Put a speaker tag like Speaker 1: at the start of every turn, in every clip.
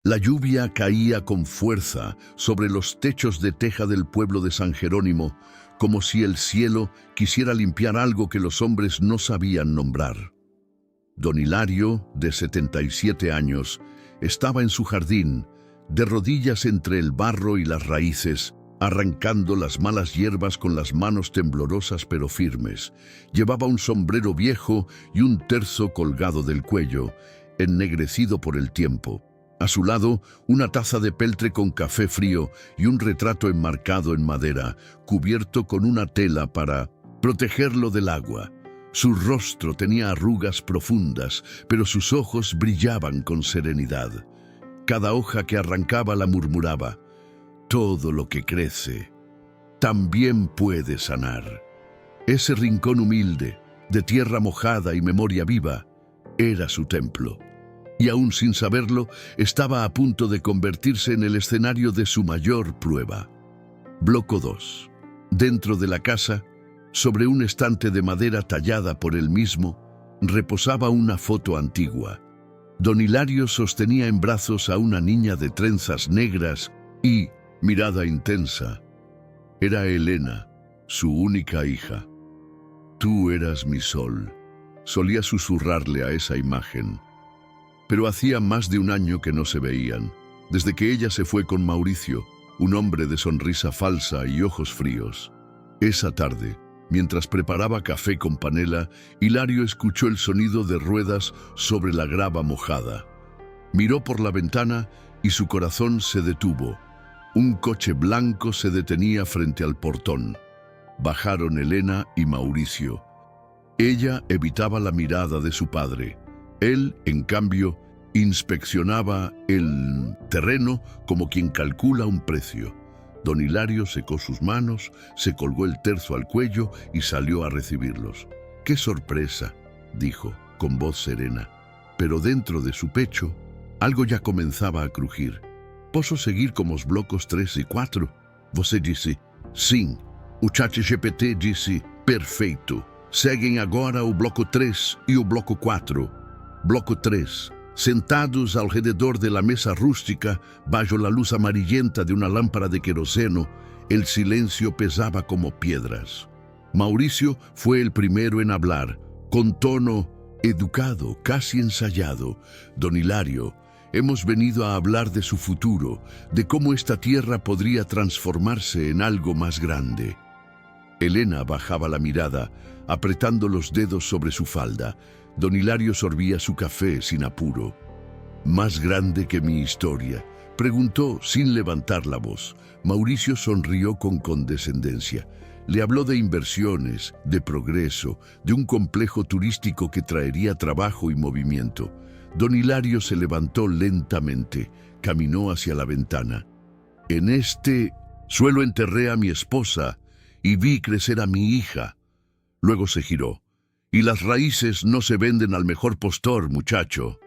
Speaker 1: La lluvia caía con fuerza sobre los techos de teja del pueblo de San Jerónimo, como si el cielo quisiera limpiar algo que los hombres no sabían nombrar. Don Hilario, de 77 años, estaba en su jardín, de rodillas entre el barro y las raíces, arrancando las malas hierbas con las manos temblorosas pero firmes. Llevaba un sombrero viejo y un terzo colgado del cuello, ennegrecido por el tiempo. A su lado, una taza de peltre con café frío y un retrato enmarcado en madera, cubierto con una tela para protegerlo del agua. Su rostro tenía arrugas profundas, pero sus ojos brillaban con serenidad. Cada hoja que arrancaba la murmuraba: todo lo que crece también puede sanar. Ese rincón humilde, de tierra mojada y memoria viva, era su templo. Y aún sin saberlo, estaba a punto de convertirse en el escenario de su mayor prueba. Bloco 2. Dentro de la casa, sobre un estante de madera tallada por él mismo, reposaba una foto antigua. Don Hilario sostenía en brazos a una niña de trenzas negras y mirada intensa. Era Elena, su única hija. «Tú eras mi sol», solía susurrarle a esa imagen. Pero hacía más de un año que no se veían, desde que ella se fue con Mauricio, un hombre de sonrisa falsa y ojos fríos. Esa tarde, mientras preparaba café con panela, Hilario escuchó el sonido de ruedas sobre la grava mojada. Miró por la ventana y su corazón se detuvo. Un coche blanco se detenía frente al portón. Bajaron Elena y Mauricio. Ella evitaba la mirada de su padre. Él, en cambio, inspeccionaba el terreno como quien calcula un precio. Don Hilario secó sus manos, se colgó el terzo al cuello y salió a recibirlos. «¡Qué sorpresa!», dijo, con voz serena. Pero dentro de su pecho, algo ya comenzaba a crujir. «¿Posso seguir como os blocos 3 e 4? Você disse sim. O ChatGPT disse perfeito. Seguem agora o bloco 3 e o bloco 4. Bloco 3. Sentados ao redor de la mesa rústica, bajo la luz amarillenta de una lámpara de queroseno, el silencio pesaba como piedras. Mauricio fue el primero en hablar, con tono educado, casi ensayado. «Don Hilario, hemos venido a hablar de su futuro, de cómo esta tierra podría transformarse en algo más grande». Elena bajaba la mirada, apretando los dedos sobre su falda. Don Hilario sorbía su café sin apuro. «¿Más grande que mi historia?», preguntó sin levantar la voz. Mauricio sonrió con condescendencia. Le habló de inversiones, de progreso, de un complejo turístico que traería trabajo y movimiento. Don Hilario se levantó lentamente, caminó hacia la ventana. «En este suelo enterré a mi esposa y vi crecer a mi hija». Luego se giró. «Y las raíces no se venden al mejor postor, muchacho».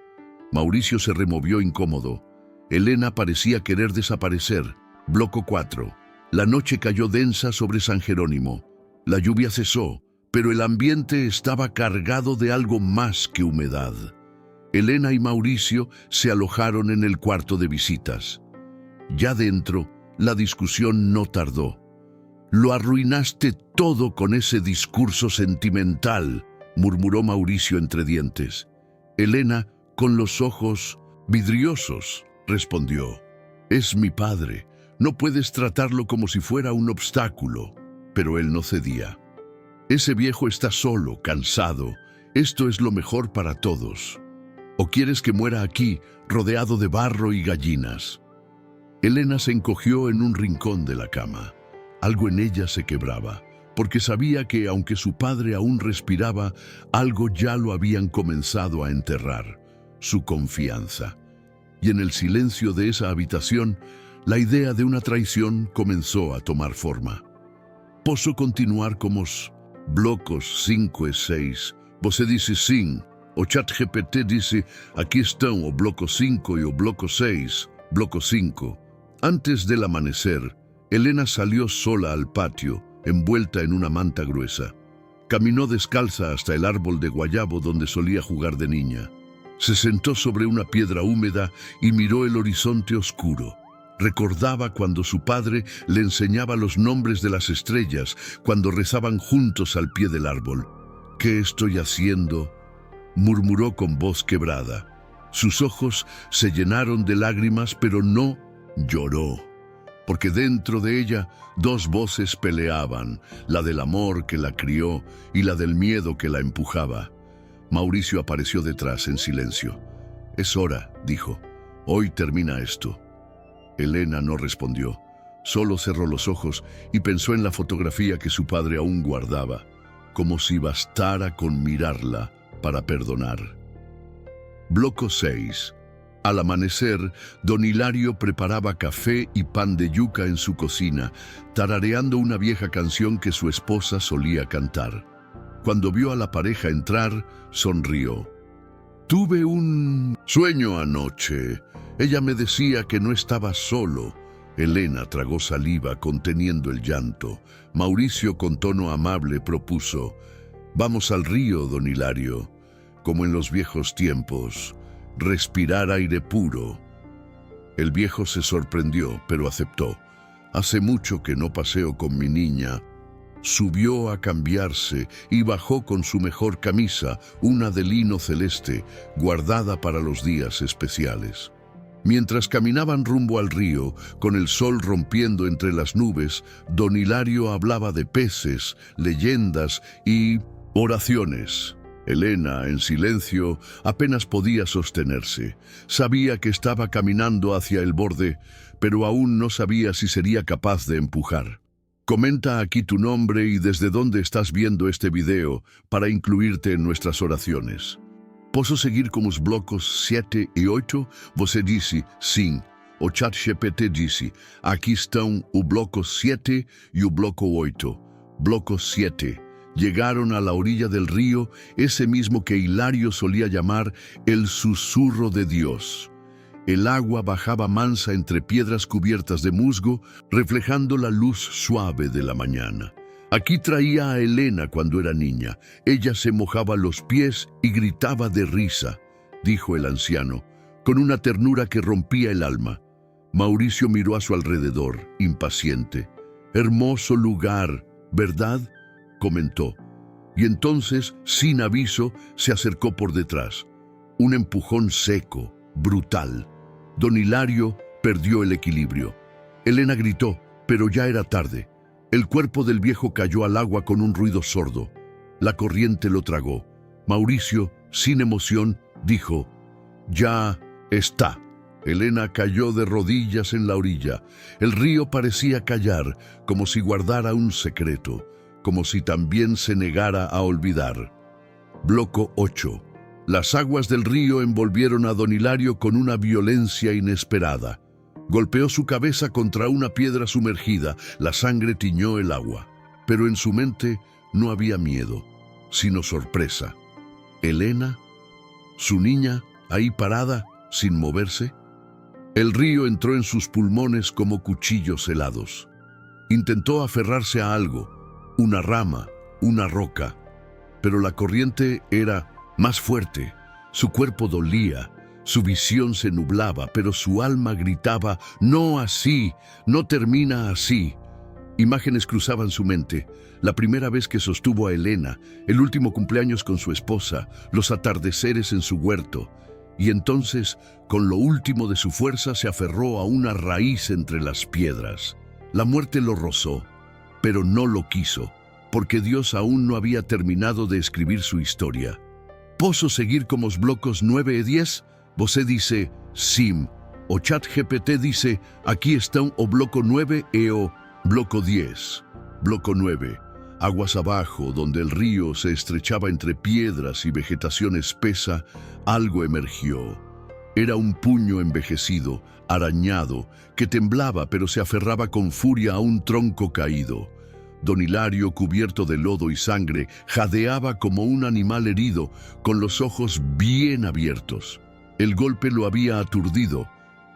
Speaker 1: Mauricio se removió incómodo. Elena parecía querer desaparecer. Bloco 4. La noche cayó densa sobre San Jerónimo. La lluvia cesó, pero el ambiente estaba cargado de algo más que humedad. Elena y Mauricio se alojaron en el cuarto de visitas. Ya dentro, la discusión no tardó. «Lo arruinaste todo con ese discurso sentimental», murmuró Mauricio entre dientes. Elena, con los ojos vidriosos, respondió: «Es mi padre, no puedes tratarlo como si fuera un obstáculo». Pero él no cedía. «Ese viejo está solo, cansado. Esto es lo mejor para todos. ¿O quieres que muera aquí, rodeado de barro y gallinas?». Elena se encogió en un rincón de la cama. Algo en ella se quebraba, porque sabía que, aunque su padre aún respiraba, algo ya lo habían comenzado a enterrar: su confianza. Y en el silencio de esa habitación, la idea de una traición comenzó a tomar forma. «Posso continuar como os blocos 5 e 6? Você disse sim. O ChatGPT disse: aquí estão o bloco 5 y o bloco 6. Bloco 5. Antes del amanecer, Elena salió sola al patio, envuelta en una manta gruesa. Caminó descalza hasta el árbol de guayabo donde solía jugar de niña. Se sentó sobre una piedra húmeda y miró el horizonte oscuro. Recordaba cuando su padre le enseñaba los nombres de las estrellas, cuando rezaban juntos al pie del árbol. «¿Qué estoy haciendo?», murmuró con voz quebrada. Sus ojos se llenaron de lágrimas, pero no lloró, porque dentro de ella dos voces peleaban, la del amor que la crió y la del miedo que la empujaba. Mauricio apareció detrás en silencio. «Es hora», dijo. «Hoy termina esto». Elena no respondió, solo cerró los ojos y pensó en la fotografía que su padre aún guardaba, como si bastara con mirarla para perdonar. Bloco 6. Al amanecer, don Hilario preparaba café y pan de yuca en su cocina, tarareando una vieja canción que su esposa solía cantar. Cuando vio a la pareja entrar, sonrió. «Tuve un sueño anoche. Ella me decía que no estaba solo». Elena tragó saliva conteniendo el llanto. Mauricio, con tono amable, propuso: «Vamos al río, don Hilario, como en los viejos tiempos, respirar aire puro». El viejo se sorprendió, pero aceptó. «Hace mucho que no paseo con mi niña». Subió a cambiarse y bajó con su mejor camisa, una de lino celeste, guardada para los días especiales. Mientras caminaban rumbo al río, con el sol rompiendo entre las nubes, don Hilario hablaba de peces, leyendas y oraciones. Elena, en silencio, apenas podía sostenerse. Sabía que estaba caminando hacia el borde, pero aún no sabía si sería capaz de empujar. Comenta aquí tu nombre y desde dónde estás viendo este video para incluirte en nuestras oraciones. Posso seguir como os blocos 7 e 8? Você disse sim. O ChatGPT disse: aqui estão o bloco 7 y o bloco 8. Bloco 7. Llegaron a la orilla del río, ese mismo que Hilario solía llamar el susurro de Dios. El agua bajaba mansa entre piedras cubiertas de musgo, reflejando la luz suave de la mañana. Aquí traía a Elena cuando era niña. Ella se mojaba los pies y gritaba de risa, dijo el anciano, con una ternura que rompía el alma. Mauricio miró a su alrededor, impaciente. «Hermoso lugar, ¿verdad?», comentó. Y entonces, sin aviso, se acercó por detrás. Un empujón seco, brutal. Don Hilario perdió el equilibrio. Elena gritó, pero ya era tarde. El cuerpo del viejo cayó al agua con un ruido sordo. La corriente lo tragó. Mauricio, sin emoción, dijo: «Ya está». Elena cayó de rodillas en la orilla. El río parecía callar, como si guardara un secreto, como si también se negara a olvidar. Bloco 8. Las aguas del río envolvieron a don Hilario con una violencia inesperada. Golpeó su cabeza contra una piedra sumergida, la sangre tiñó el agua. Pero en su mente no había miedo, sino sorpresa. ¿Elena? ¿Su niña, ahí parada, sin moverse? El río entró en sus pulmones como cuchillos helados. Intentó aferrarse a algo, una rama, una roca, pero la corriente era más fuerte. Su cuerpo dolía, su visión se nublaba, pero su alma gritaba: «No así, no termina así». Imágenes cruzaban su mente. La primera vez que sostuvo a Elena, el último cumpleaños con su esposa, los atardeceres en su huerto. Y entonces, con lo último de su fuerza, se aferró a una raíz entre las piedras. La muerte lo rozó, pero no lo quiso, porque Dios aún no había terminado de escribir su historia. ¿Posso seguir como os blocos 9 e 10? Você dice sim. O ChatGPT dice: aquí están o bloco 9 e o bloco 10. Bloco 9. Aguas abajo, donde el río se estrechaba entre piedras y vegetación espesa, algo emergió. Era un puño envejecido, arañado, que temblaba pero se aferraba con furia a un tronco caído. Don Hilario, cubierto de lodo y sangre, jadeaba como un animal herido, con los ojos bien abiertos. El golpe lo había aturdido,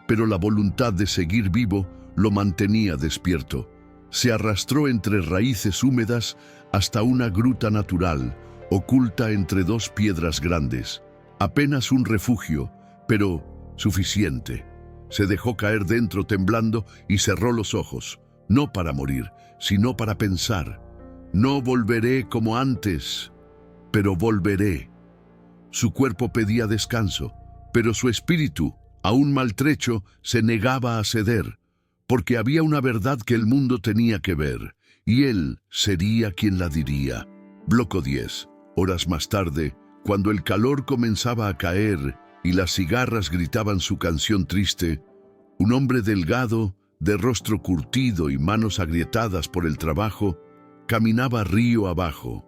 Speaker 1: pero la voluntad de seguir vivo lo mantenía despierto. Se arrastró entre raíces húmedas hasta una gruta natural, oculta entre dos piedras grandes. Apenas un refugio, pero suficiente. Se dejó caer dentro temblando y cerró los ojos, no para morir, sino para pensar. No volveré como antes, pero volveré. Su cuerpo pedía descanso, pero su espíritu, aún maltrecho, se negaba a ceder, porque había una verdad que el mundo tenía que ver, y él sería quien la diría. Bloco 10. Horas más tarde, cuando el calor comenzaba a caer y las cigarras gritaban su canción triste, un hombre delgado, de rostro curtido y manos agrietadas por el trabajo, caminaba río abajo.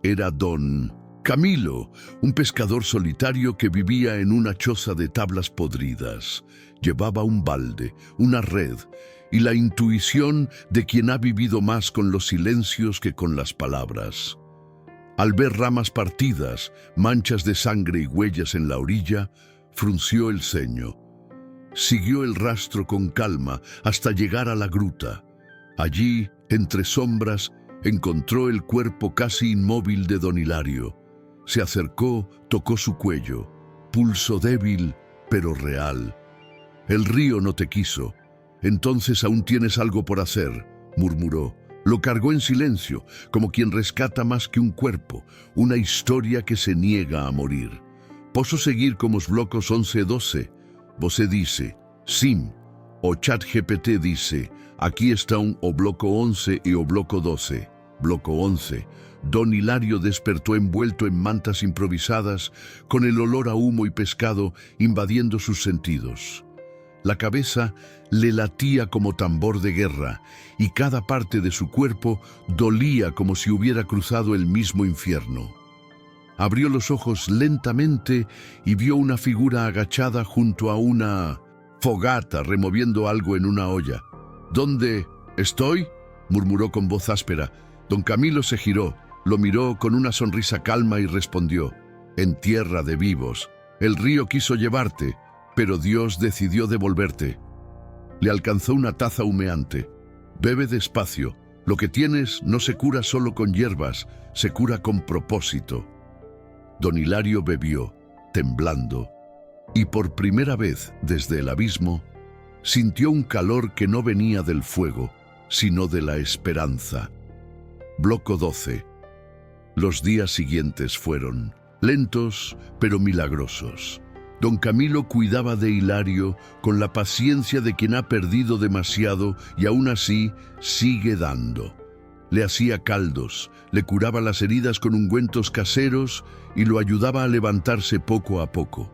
Speaker 1: Era don Camilo, un pescador solitario que vivía en una choza de tablas podridas. Llevaba un balde, una red, y la intuición de quien ha vivido más con los silencios que con las palabras. Al ver ramas partidas, manchas de sangre y huellas en la orilla, frunció el ceño. Siguió el rastro con calma hasta llegar a la gruta. Allí, entre sombras, encontró el cuerpo casi inmóvil de don Hilario. Se acercó, tocó su cuello. Pulso débil, pero real. El río no te quiso. Entonces aún tienes algo por hacer, murmuró. Lo cargó en silencio, como quien rescata más que un cuerpo, una historia que se niega a morir. Posso seguir como os blocos 11 e 12. Você dice, sim. O ChatGPT dice, aquí están o bloco 11 y o bloco 12. Bloco 11. Don Hilario despertó envuelto en mantas improvisadas, con el olor a humo y pescado invadiendo sus sentidos. La cabeza le latía como tambor de guerra y cada parte de su cuerpo dolía como si hubiera cruzado el mismo infierno. Abrió los ojos lentamente y vio una figura agachada junto a una fogata removiendo algo en una olla. ¿Dónde estoy?, murmuró con voz áspera. Don Camilo se giró, lo miró con una sonrisa calma y respondió, en tierra de vivos. El río quiso llevarte, pero Dios decidió devolverte. Le alcanzó una taza humeante. Bebe despacio. Lo que tienes no se cura solo con hierbas, se cura con propósito. Don Hilario bebió, temblando, y por primera vez desde el abismo, sintió un calor que no venía del fuego, sino de la esperanza. Bloco 12. Los días siguientes fueron lentos, pero milagrosos. Don Camilo cuidaba de Hilario con la paciencia de quien ha perdido demasiado y aún así sigue dando. Le hacía caldos, le curaba las heridas con ungüentos caseros y lo ayudaba a levantarse poco a poco.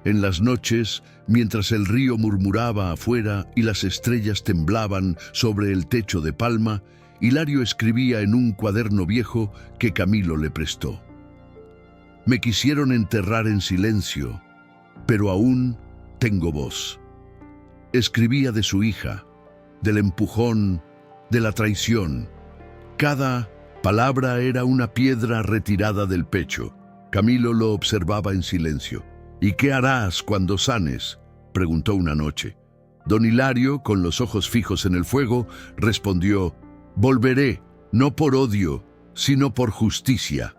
Speaker 1: En las noches, mientras el río murmuraba afuera y las estrellas temblaban sobre el techo de palma, Hilario escribía en un cuaderno viejo que Camilo le prestó. Me quisieron enterrar en silencio, pero aún tengo voz. Escribía de su hija, del empujón, de la traición. Cada palabra era una piedra retirada del pecho. Camilo lo observaba en silencio. ¿Y qué harás cuando sanes?, preguntó una noche. Don Hilario, con los ojos fijos en el fuego, respondió, volveré, no por odio, sino por justicia.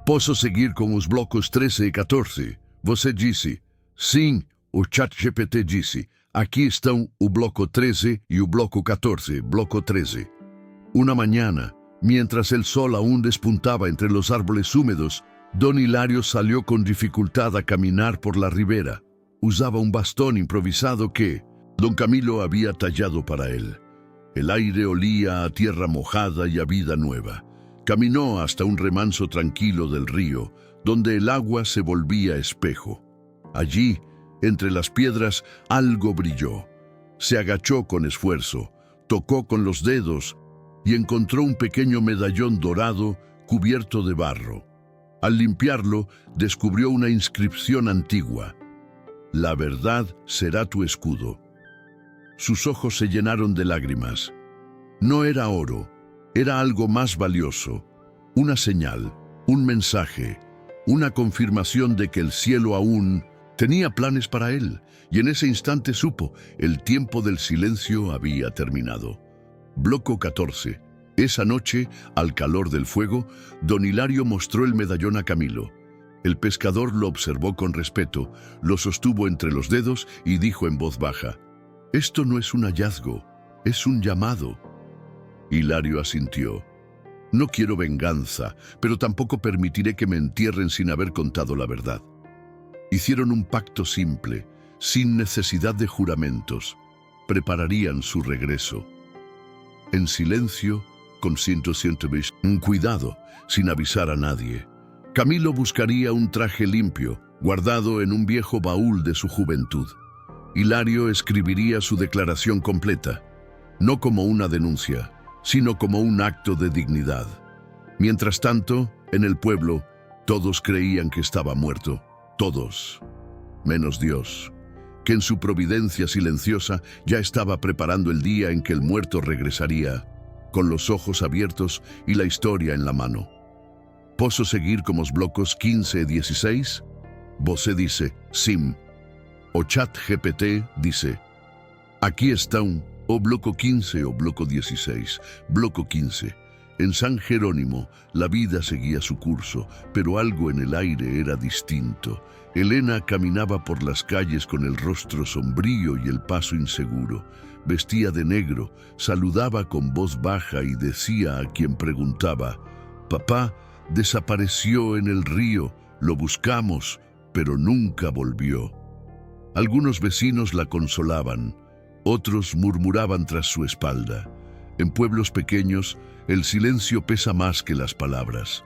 Speaker 1: Posso seguir con os blocos 13 e 14. Você disse, sim, o ChatGPT disse, aqui estão o bloco 13 y o bloco 14, bloco 13. Una mañana, mientras el sol aún despuntaba entre los árboles húmedos, don Hilario salió con dificultad a caminar por la ribera. Usaba un bastón improvisado que don Camilo había tallado para él. El aire olía a tierra mojada y a vida nueva. Caminó hasta un remanso tranquilo del río, donde el agua se volvía espejo. Allí, entre las piedras, algo brilló. Se agachó con esfuerzo, tocó con los dedos y encontró un pequeño medallón dorado cubierto de barro. Al limpiarlo, descubrió una inscripción antigua. La verdad será tu escudo. Sus ojos se llenaron de lágrimas. No era oro, era algo más valioso. Una señal, un mensaje, una confirmación de que el cielo aún tenía planes para él, y en ese instante supo, el tiempo del silencio había terminado. Bloco 14. Esa noche, al calor del fuego, don Hilario mostró el medallón a Camilo. El pescador lo observó con respeto, lo sostuvo entre los dedos y dijo en voz baja: «Esto no es un hallazgo, es un llamado». Hilario asintió. «No quiero venganza, pero tampoco permitiré que me entierren sin haber contado la verdad». Hicieron un pacto simple, sin necesidad de juramentos. Prepararían su regreso. En silencio, con cuidado, sin avisar a nadie. Camilo buscaría un traje limpio, guardado en un viejo baúl de su juventud. Hilario escribiría su declaración completa, no como una denuncia, sino como un acto de dignidad. Mientras tanto, en el pueblo, todos creían que estaba muerto. Todos, menos Dios, que en su providencia silenciosa ya estaba preparando el día en que el muerto regresaría, con los ojos abiertos y la historia en la mano. ¿Posso seguir como os blocos 15 e 16? Você dice, sim. O chat GPT dice, aquí está o bloco 15 o bloco 16. Bloco 15. En San Jerónimo, la vida seguía su curso, pero algo en el aire era distinto. Elena caminaba por las calles con el rostro sombrío y el paso inseguro. Vestía de negro, saludaba con voz baja y decía a quien preguntaba: «Papá desapareció en el río, lo buscamos, pero nunca volvió». Algunos vecinos la consolaban, otros murmuraban tras su espalda. En pueblos pequeños, el silencio pesa más que las palabras.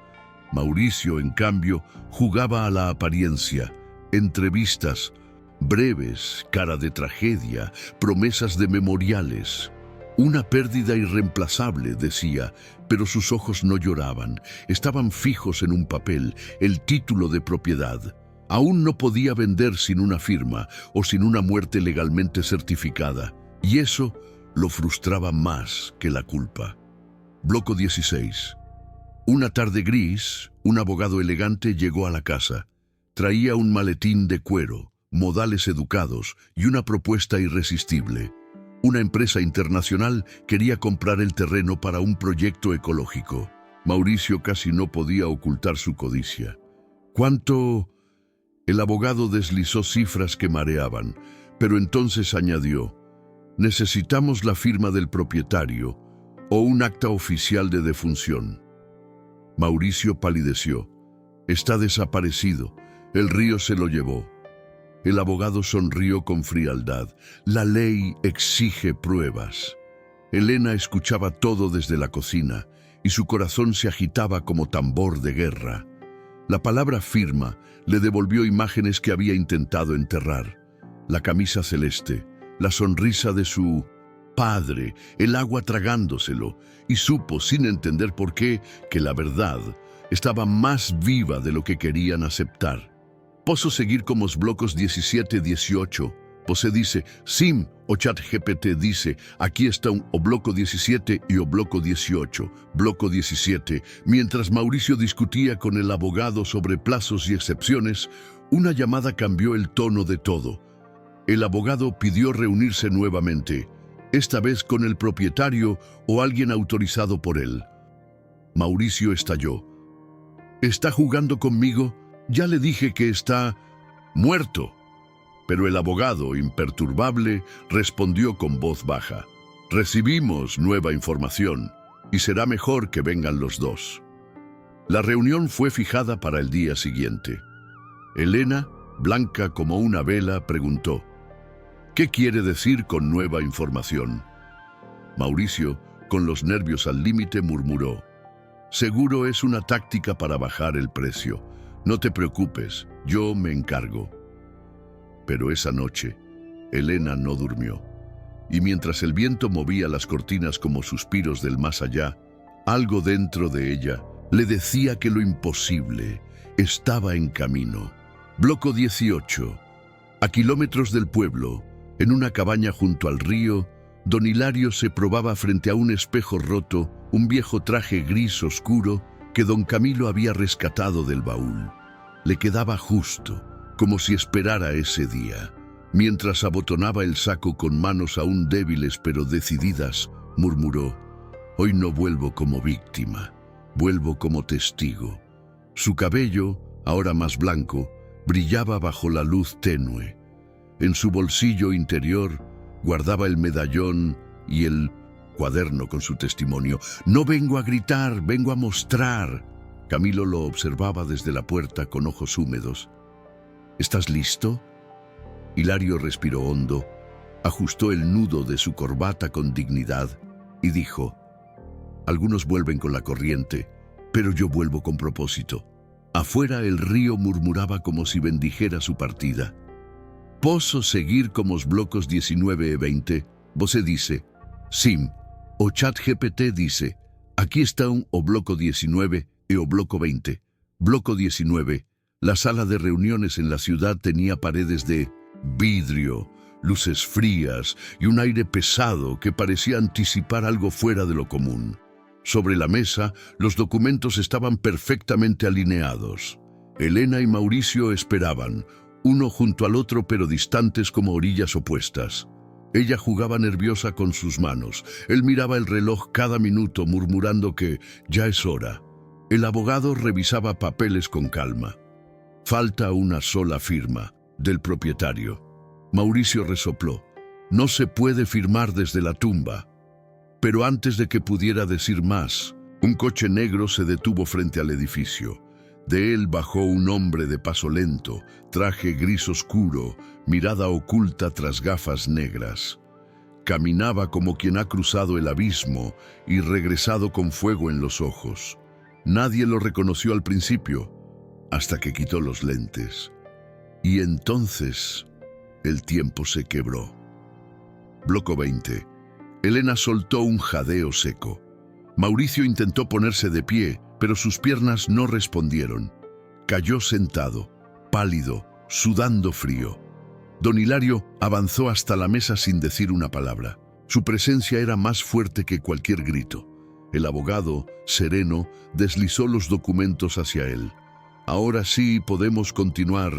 Speaker 1: Mauricio, en cambio, jugaba a la apariencia. Entrevistas breves, cara de tragedia, promesas de memoriales. Una pérdida irreemplazable, decía, pero sus ojos no lloraban. Estaban fijos en un papel, el título de propiedad. Aún no podía vender sin una firma o sin una muerte legalmente certificada. Y eso lo frustraba más que la culpa. Bloco 16. Una tarde gris, un abogado elegante llegó a la casa. Traía un maletín de cuero, modales educados y una propuesta irresistible. Una empresa internacional quería comprar el terreno para un proyecto ecológico. Mauricio casi no podía ocultar su codicia. ¿Cuánto? El abogado deslizó cifras que mareaban, pero entonces añadió: necesitamos la firma del propietario o un acta oficial de defunción. Mauricio palideció. Está desaparecido. El río se lo llevó. El abogado sonrió con frialdad. La ley exige pruebas. Elena escuchaba todo desde la cocina y su corazón se agitaba como tambor de guerra. La palabra firma le devolvió imágenes que había intentado enterrar. La camisa celeste, la sonrisa de su padre, el agua tragándoselo, y supo, sin entender por qué, que la verdad estaba más viva de lo que querían aceptar. ¿Posso seguir como os blocos 17 e 18? Você dice, sim, o chat GPT dice, aquí está o bloco 17 y o bloco 18. Bloco 17. Mientras Mauricio discutía con el abogado sobre plazos y excepciones, una llamada cambió el tono de todo. El abogado pidió reunirse nuevamente, esta vez con el propietario o alguien autorizado por él. Mauricio estalló. ¿Está jugando conmigo? Ya le dije que está muerto. Pero el abogado, imperturbable, respondió con voz baja: recibimos nueva información y será mejor que vengan los dos. La reunión fue fijada para el día siguiente. Elena, blanca como una vela, preguntó: ¿qué quiere decir con nueva información? Mauricio, con los nervios al límite, murmuró: seguro es una táctica para bajar el precio. No te preocupes, yo me encargo. Pero esa noche, Elena no durmió. Y mientras el viento movía las cortinas como suspiros del más allá, algo dentro de ella le decía que lo imposible estaba en camino. Bloco 18. A kilómetros del pueblo, en una cabaña junto al río, don Hilario se probaba frente a un espejo roto un viejo traje gris oscuro que don Camilo había rescatado del baúl. Le quedaba justo, como si esperara ese día. Mientras abotonaba el saco con manos aún débiles pero decididas, murmuró: hoy no vuelvo como víctima, vuelvo como testigo. Su cabello, ahora más blanco, brillaba bajo la luz tenue. En su bolsillo interior guardaba el medallón y el cuaderno con su testimonio. «No vengo a gritar, vengo a mostrar». Camilo lo observaba desde la puerta con ojos húmedos. «¿Estás listo?» Hilario respiró hondo, ajustó el nudo de su corbata con dignidad y dijo: «Algunos vuelven con la corriente, pero yo vuelvo con propósito». Afuera el río murmuraba como si bendijera su partida. «Posso seguir como os blocos 19 e 20? Você dice, sim. O chat GPT dice, aquí están o bloco 19 e o bloco 20. Bloco 19. La sala de reuniones en la ciudad tenía paredes de vidrio, luces frías y un aire pesado que parecía anticipar algo fuera de lo común. Sobre la mesa, los documentos estaban perfectamente alineados. Elena y Mauricio esperaban, uno junto al otro pero distantes como orillas opuestas. Ella jugaba nerviosa con sus manos. Él miraba el reloj cada minuto murmurando que ya es hora. El abogado revisaba papeles con calma. «Falta una sola firma, del propietario». Mauricio resopló. «No se puede firmar desde la tumba». Pero antes de que pudiera decir más, un coche negro se detuvo frente al edificio. De él bajó un hombre de paso lento, traje gris oscuro, mirada oculta tras gafas negras. Caminaba como quien ha cruzado el abismo y regresado con fuego en los ojos. Nadie lo reconoció al principio, hasta que quitó los lentes. Y entonces el tiempo se quebró. Bloco 20. Elena soltó un jadeo seco. Mauricio intentó ponerse de pie, pero sus piernas no respondieron. Cayó sentado, pálido, sudando frío. Don Hilario avanzó hasta la mesa sin decir una palabra. Su presencia era más fuerte que cualquier grito. El abogado, sereno, deslizó los documentos hacia él. «Ahora sí podemos continuar.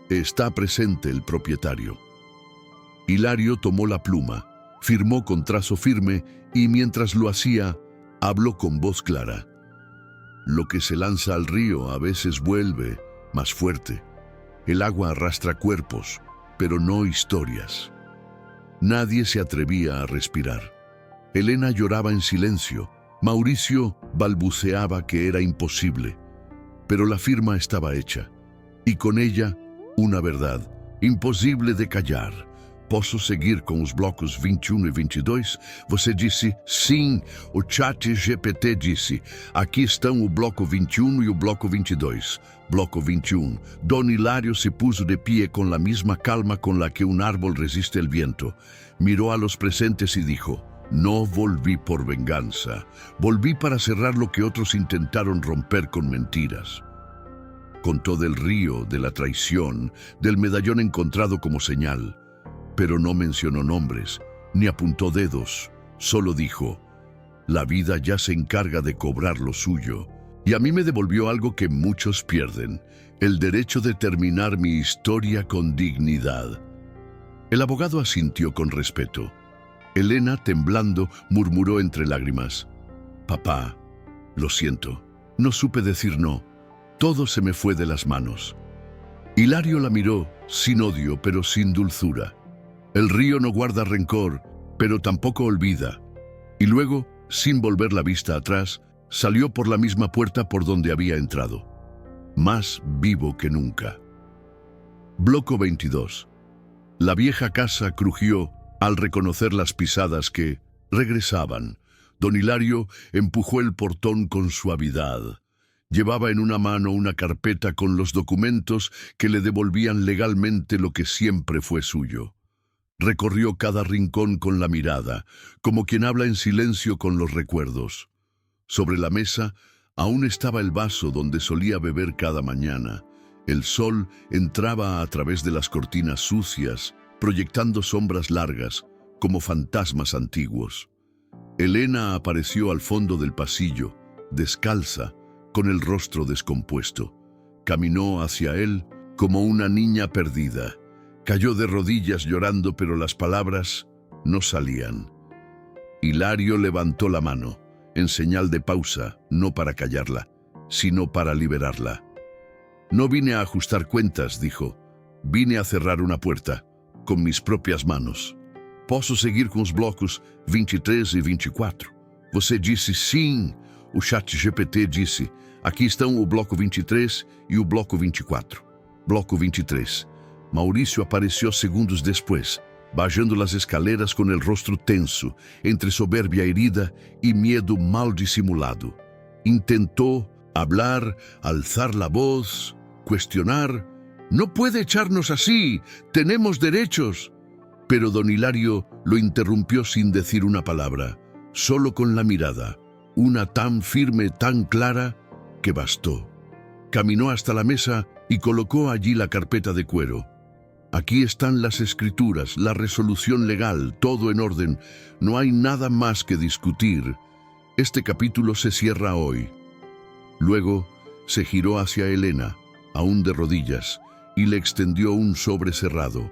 Speaker 1: Está presente el propietario». Hilario tomó la pluma, firmó con trazo firme y mientras lo hacía, habló con voz clara. «Lo que se lanza al río a veces vuelve más fuerte. El agua arrastra cuerpos, pero no historias». Nadie se atrevía a respirar. Elena lloraba en silencio. Mauricio balbuceaba que era imposible. Pero la firma estaba hecha, y con ella una verdad, imposible de callar. «Posso seguir com os blocos 21 e 22? Você disse sim, o chat GPT disse. Aqui estão o bloco 21 e o bloco 22. Bloco 21. Don Hilario se puso de pie con la misma calma con la que un árbol resiste el viento. Miró a los presentes y dijo, no volví por venganza. Volví para cerrar lo que otros intentaron romper con mentiras». Contó del río, de la traición, del medallón encontrado como señal. Pero no mencionó nombres, ni apuntó dedos. Solo dijo, la vida ya se encarga de cobrar lo suyo. Y a mí me devolvió algo que muchos pierden, el derecho de terminar mi historia con dignidad. El abogado asintió con respeto. Elena, temblando, murmuró entre lágrimas, «Papá, lo siento, no supe decir no. Todo se me fue de las manos». Hilario la miró, sin odio, pero sin dulzura. El río no guarda rencor, pero tampoco olvida. Y luego, sin volver la vista atrás, salió por la misma puerta por donde había entrado. Más vivo que nunca. Bloco 22. La vieja casa crujió al reconocer las pisadas que regresaban. Don Hilario empujó el portón con suavidad. Llevaba en una mano una carpeta con los documentos que le devolvían legalmente lo que siempre fue suyo. Recorrió cada rincón con la mirada, como quien habla en silencio con los recuerdos. Sobre la mesa aún estaba el vaso donde solía beber cada mañana. El sol entraba a través de las cortinas sucias, proyectando sombras largas, como fantasmas antiguos. Elena apareció al fondo del pasillo, descalza, con el rostro descompuesto. Caminó hacia él como una niña perdida. Cayó de rodillas llorando, pero las palabras no salían. Hilario levantó la mano, en señal de pausa, no para callarla, sino para liberarla. No vine a ajustar cuentas, dijo. Vine a cerrar uma porta, com minhas próprias mãos. Posso seguir com os blocos 23 e 24? Você disse sim. O chat GPT disse, aqui estão o bloco 23 e o bloco 24. Bloco 23. Maurício apareceu segundos depois, bajando as escaleras com o rosto tenso, entre soberbia herida e medo mal dissimulado. Intentou hablar, alzar a voz, questionar. No puede echarnos así, tenemos derechos. Pero don Hilario lo interrumpió sin decir una palabra, solo con la mirada, una tan firme, tan clara, que bastó. Caminó hasta la mesa y colocó allí la carpeta de cuero. Aquí están las escrituras, la resolución legal, todo en orden. No hay nada más que discutir. Este capítulo se cierra hoy. Luego se giró hacia Elena, aún de rodillas, y le extendió un sobre cerrado.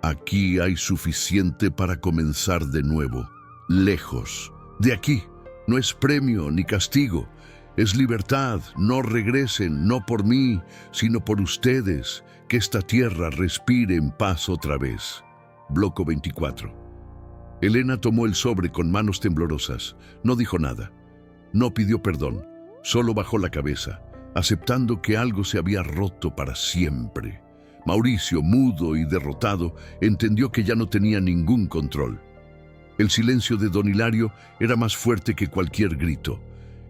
Speaker 1: Aquí hay suficiente para comenzar de nuevo, lejos. De aquí, no es premio ni castigo, es libertad. No regresen, no por mí, sino por ustedes, que esta tierra respire en paz otra vez. Bloco 24. Elena tomó el sobre con manos temblorosas. No dijo nada. No pidió perdón, solo bajó la cabeza, aceptando que algo se había roto para siempre. Mauricio, mudo y derrotado, entendió que ya no tenía ningún control. El silencio de don Hilario era más fuerte que cualquier grito.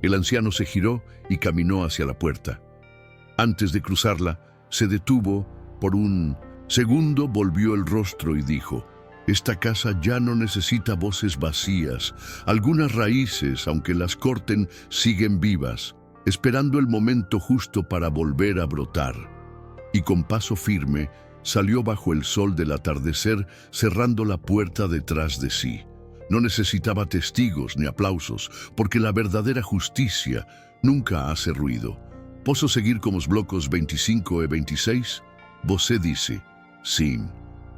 Speaker 1: El anciano se giró y caminó hacia la puerta. Antes de cruzarla, se detuvo por un segundo, volvió el rostro y dijo, esta casa ya no necesita voces vacías. Algunas raíces, aunque las corten, siguen vivas, esperando el momento justo para volver a brotar. Y con paso firme salió bajo el sol del atardecer, cerrando la puerta detrás de sí. No necesitaba testigos ni aplausos, porque la verdadera justicia nunca hace ruido. ¿Posso seguir con los blocos 25 e 26? Você dice, sim.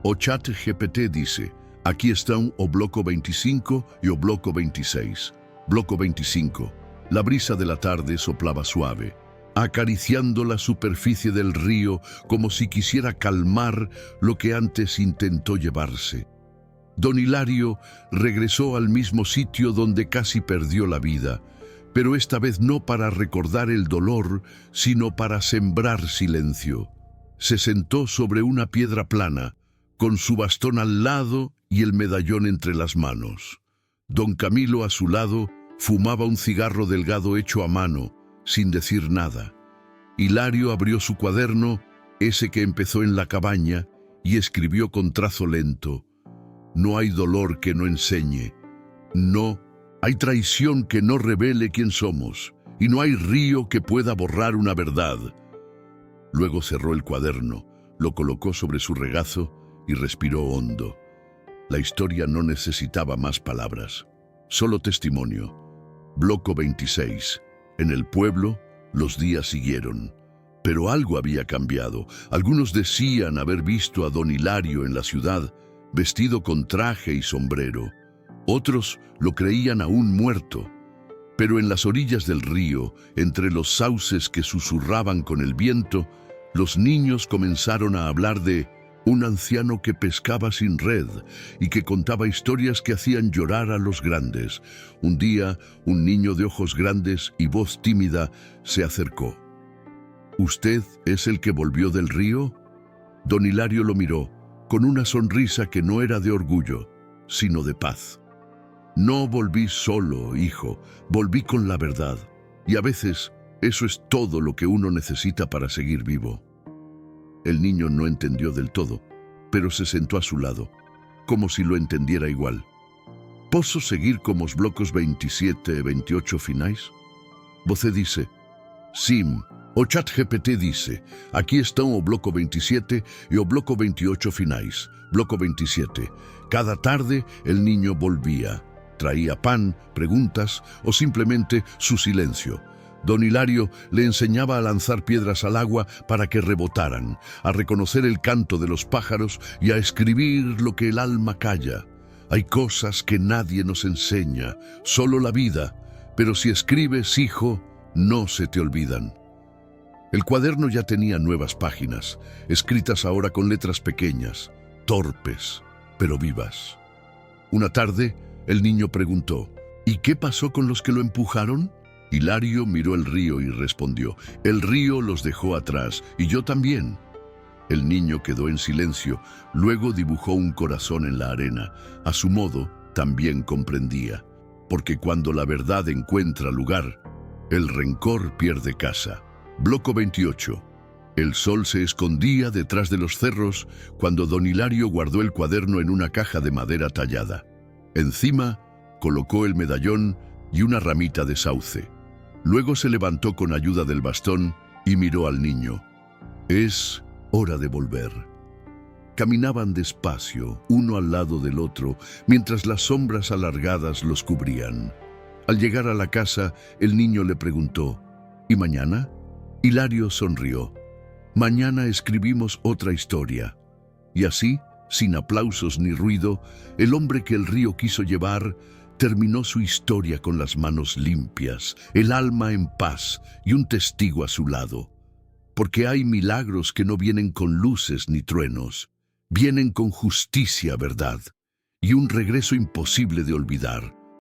Speaker 1: O chat GPT dice, aquí están o bloco 25 y o bloco 26. Bloco 25. La brisa de la tarde soplaba suave, acariciando la superficie del río como si quisiera calmar lo que antes intentó llevarse. Don Hilario regresó al mismo sitio donde casi perdió la vida, pero esta vez no para recordar el dolor, sino para sembrar silencio. Se sentó sobre una piedra plana, con su bastón al lado y el medallón entre las manos. Don Camilo a su lado fumaba un cigarro delgado hecho a mano, sin decir nada. Hilario abrió su cuaderno, ese que empezó en la cabaña, y escribió con trazo lento, no hay dolor que no enseñe, no hay traición que no revele quién somos, y no hay río que pueda borrar una verdad. Luego cerró el cuaderno, lo colocó sobre su regazo y respiró hondo. La historia no necesitaba más palabras, solo testimonio. Bloco 26. En el pueblo, los días siguieron. Pero algo había cambiado. Algunos decían haber visto a don Hilario en la ciudad, vestido con traje y sombrero. Otros lo creían aún muerto. Pero en las orillas del río, entre los sauces que susurraban con el viento, los niños comenzaron a hablar de un anciano que pescaba sin red y que contaba historias que hacían llorar a los grandes. Un día, un niño de ojos grandes y voz tímida se acercó. ¿Usted es el que volvió del río? Don Hilario lo miró, con una sonrisa que no era de orgullo, sino de paz. No volví solo, hijo, volví con la verdad. Y a veces, eso es todo lo que uno necesita para seguir vivo. El niño no entendió del todo, pero se sentó a su lado, como si lo entendiera igual. ¿Posso seguir como os blocos 27 e 28 finais? Você dice, sim. O chat GPT dice, aquí están o bloco 27 y o bloco 28 finais. Bloco 27. Cada tarde el niño volvía. Traía pan, preguntas o simplemente su silencio. Don Hilario le enseñaba a lanzar piedras al agua para que rebotaran, a reconocer el canto de los pájaros y a escribir lo que el alma calla. Hay cosas que nadie nos enseña, solo la vida, pero si escribes, hijo, no se te olvidan. El cuaderno ya tenía nuevas páginas, escritas ahora con letras pequeñas, torpes, pero vivas. Una tarde, el niño preguntó, ¿y qué pasó con los que lo empujaron? Hilario miró el río y respondió, el río los dejó atrás, y yo también. El niño quedó en silencio, luego dibujó un corazón en la arena. A su modo, también comprendía, porque cuando la verdad encuentra lugar, el rencor pierde casa. Bloco 28. El sol se escondía detrás de los cerros cuando don Hilario guardó el cuaderno en una caja de madera tallada. Encima, colocó el medallón y una ramita de sauce. Luego se levantó con ayuda del bastón y miró al niño. Es hora de volver. Caminaban despacio, uno al lado del otro, mientras las sombras alargadas los cubrían. Al llegar a la casa, el niño le preguntó, ¿y mañana? Hilario sonrió. Mañana escribimos otra historia. Y así, sin aplausos ni ruido, el hombre que el río quiso llevar terminó su historia con las manos limpias, el alma en paz y un testigo a su lado. Porque hay milagros que no vienen con luces ni truenos, vienen con justicia, verdad, y un regreso imposible de olvidar.